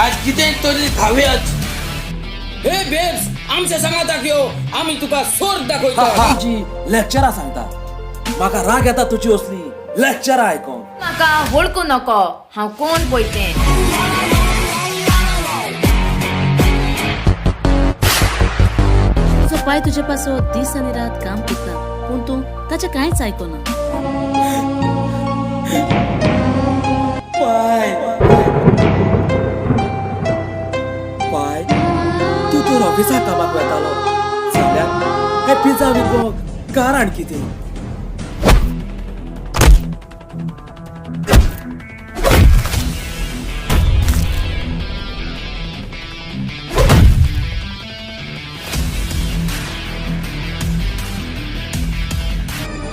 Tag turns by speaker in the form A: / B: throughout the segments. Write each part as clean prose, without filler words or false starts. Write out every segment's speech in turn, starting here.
A: आज कितें तरी खावयाच. हे बेब्स आमच्या सांगात यो आम्ही तुका सोर दाखवतो.
B: जी लेक्चरा सांगता म्हाका राग येता तुजी असली लेक्चरा आयकोंक.
C: म्हाका वळखू नको हांव कोण पळयतें.
D: तुझो पाय तुजे पासो दीस आनी रात काम करता पूण तूं ताचें कांयच आयकना.
B: पाय पाय तूं तर ऑफिसाक कामाक वेतालो जाल्यार हे पिझ्झा विकोंक कारण कितें.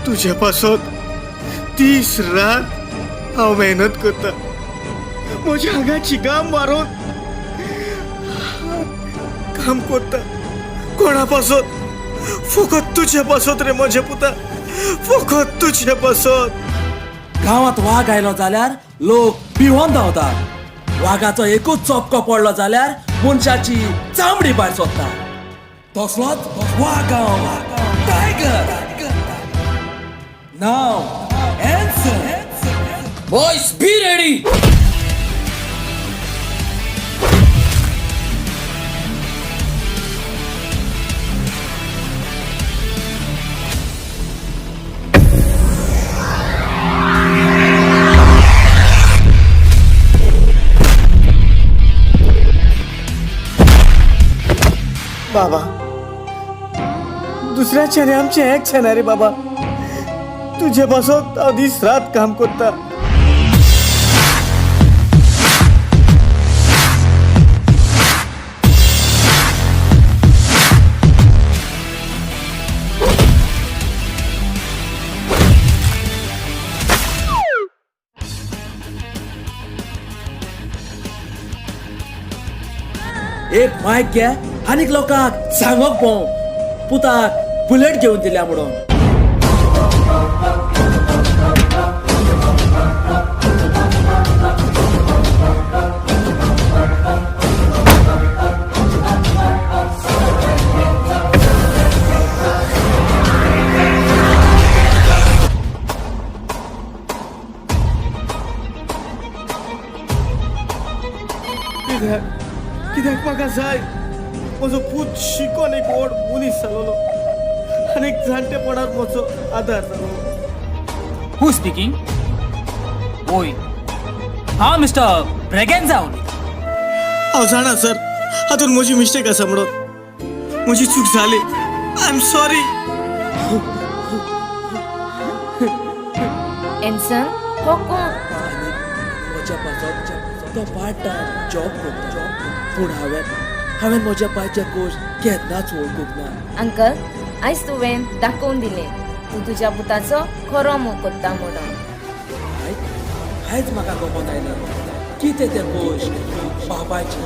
E: तुझ्या पासून दीस रात हांव मेहनत करता म्हज्या आंगाची घाम मारून काम करता कोणा पासून फकत तुझ्या पासून रे म्हजे पुता फकत तुझ्या पासून.
B: गांवांत वाघ आयलो जाल्यार लोक भिवून धांवतात. वाघाचो एकूच चपको पडलो जाल्यार मनशाची चामडी भायर सोदता. तसलोच वाघ टायगर. नाव
A: बॉयज बी रेडी.
E: बाबा दुसऱ्याच्याने आमचे एक छे ना रे बाबा. तुझे पासून हांव दीस रात काम करता.
B: एक मायक घे आनीक लोकांक सांगोक भोंव पुताक बुलेट घेवन दिल्या म्हणून.
E: कित्याक म्हाका जाय म्हजो पूत शिकोन एक व्हड मनीस जालोलो आनी जाणटेपणात म्हजो आदार जालोलो.
F: हू स्पीकिंग? ओय हांव मिस्टर ब्रेगेन्झा उलयतां.
E: हांव जाणा सर हातून म्हजी मिस्टेक आसा म्हणून म्हजी चूक जाली. I am sorry.
C: एन्सन हो कोण?
B: म्हज्या पासून तो पार्ट टायम जॉब करता पूण हांवें म्हज्या पांयचे कोश केन्नाच वळखूंक ना.
C: अंकल आयज तुवें दाखोवन दिलें तूं तुज्या पुताचो खरो मोग करता म्हणून.
B: आयज म्हाका गमत आयला कितें ते कोश बापायचे